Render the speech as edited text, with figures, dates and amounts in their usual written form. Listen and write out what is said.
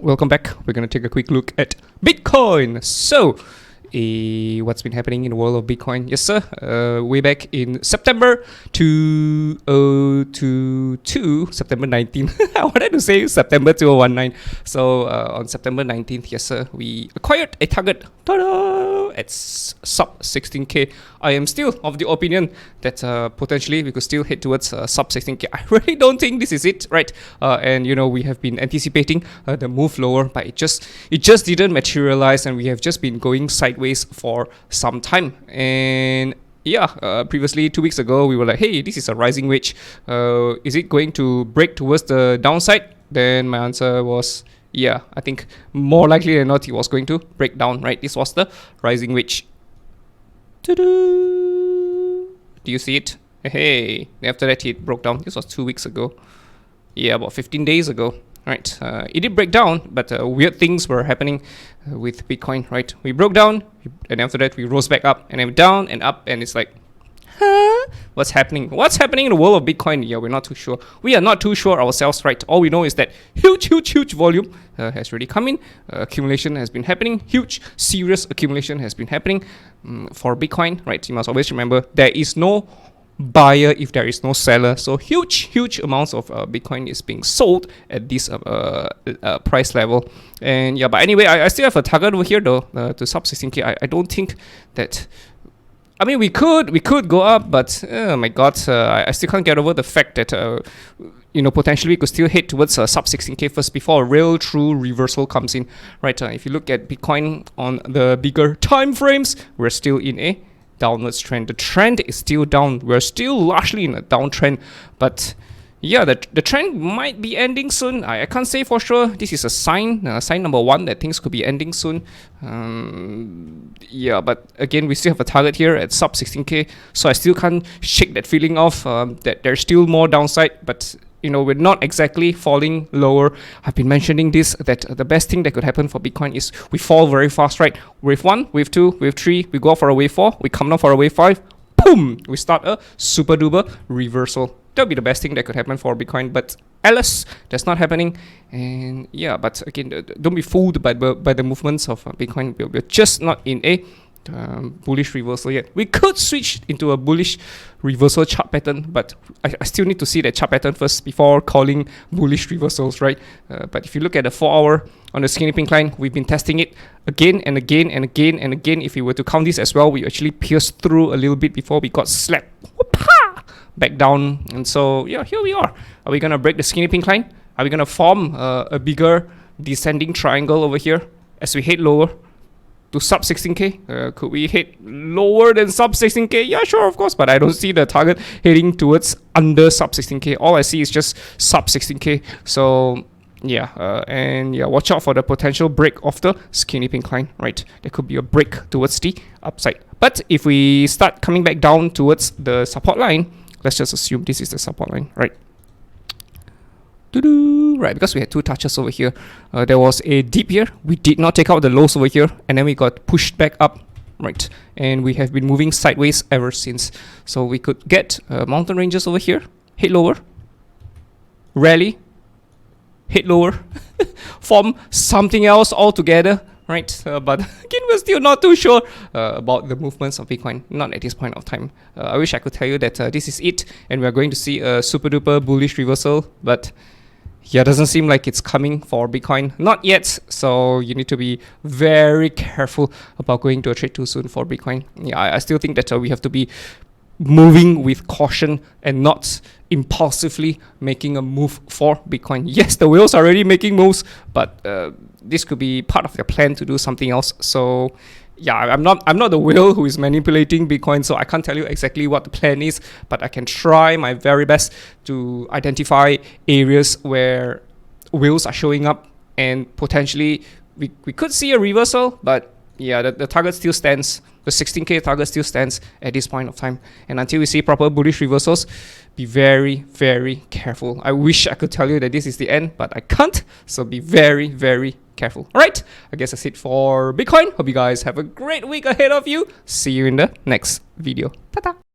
welcome back. We're going to take a quick look at Bitcoin. So, what's been happening in the world of Bitcoin? Yes, sir. Way back in September 2022, September 19th. I wanted to say September 2019. So, on September 19th, yes, sir, we acquired a target. Ta-da! At sub 16k. I am still of the opinion that potentially we could still head towards sub 16k. I really don't think this is it, right? And you know, we have been anticipating the move lower, but it just didn't materialize, and we have just been going sideways for some time. And yeah, previously 2 weeks ago, we were like, hey, this is a rising wedge. Is it going to break towards the downside? Then my answer was, yeah, I think more likely than not, it was going to break down, right? This was the rising wedge. Do you see it? Hey, after that, it broke down. This was 2 weeks ago. Yeah, about 15 days ago, right? It did break down, but weird things were happening with Bitcoin, right? We broke down, and after that, we rose back up, and then down and up, and it's like, huh? What's happening? What's happening in the world of Bitcoin? Yeah, we're not too sure. We are not too sure ourselves, right? All we know is that huge volume has really come in. Accumulation has been happening. Huge, serious accumulation has been happening for Bitcoin, right? You must always remember there is no buyer if there is no seller. So huge amounts of Bitcoin is being sold at this price level. And yeah, but anyway, I still have a target over here though, to sub 16k. I don't think that. I mean, we could go up, but oh my god, I still can't get over the fact that you know, potentially we could still head towards sub 16k first before a real true reversal comes in, right? If you look at Bitcoin on the bigger time frames, we're still in a downwards trend. The trend is still down. We're still largely in a downtrend, but yeah, the trend might be ending soon. I can't say for sure. This is a sign number one that things could be ending soon. Yeah, but again, we still have a target here at sub 16k, so I still can't shake that feeling off that there's still more downside, but you know, we're not exactly falling lower. I've been mentioning this, that the best thing that could happen for Bitcoin is we fall very fast, right? Wave 1, wave 2, wave 3, we go up for a wave 4, we come down for a wave 5, boom! We start a super duper reversal. That would be the best thing that could happen for Bitcoin, but alas, that's not happening. And yeah, but again, don't be fooled by the movements of Bitcoin. We're just not in a bullish reversal yet. We could switch into a bullish reversal chart pattern, but I still need to see that chart pattern first before calling bullish reversals, right? But if you look at the 4 hour on the skinny pink line, we've been testing it again and again and again and again. If we were to count this as well, we actually pierced through a little bit before we got slapped back down. And so yeah, here we are. Are we gonna break the skinny pink line? Are we gonna form a bigger descending triangle over here as we head lower to sub 16k? Could we hit lower than sub 16k? Yeah, sure, of course, but I don't see the target heading towards under sub 16k. All I see is just sub 16k. So yeah, and yeah, watch out for the potential break of the skinny pink line, right? There could be a break towards the upside. But if we start coming back down towards the support line, let's just assume this is the support line, right? Right, because we had 2 touches over here. There was a dip here. We did not take out the lows over here, and then we got pushed back up, right? And we have been moving sideways ever since. So we could get mountain ranges over here, hit lower, rally, hit lower, form something else altogether, right? But again, we're still not too sure about the movements of Bitcoin, not at this point of time. I wish I could tell you that this is it, and we're going to see a super duper bullish reversal, but yeah, doesn't seem like it's coming for Bitcoin. Not yet. So you need to be very careful about going to a trade too soon for Bitcoin. Yeah, I still think that we have to be moving with caution and not impulsively making a move for Bitcoin. Yes, the whales are already making moves, but this could be part of their plan to do something else. So yeah, I'm not the whale who is manipulating Bitcoin, so I can't tell you exactly what the plan is, but I can try my very best to identify areas where whales are showing up, and potentially we could see a reversal, but yeah, the target still stands. The 16k target still stands at this point of time. And until we see proper bullish reversals, be very, very careful. I wish I could tell you that this is the end, but I can't. So be very, very careful. All right, I guess that's it for Bitcoin. Hope you guys have a great week ahead of you. See you in the next video. Ta-ta.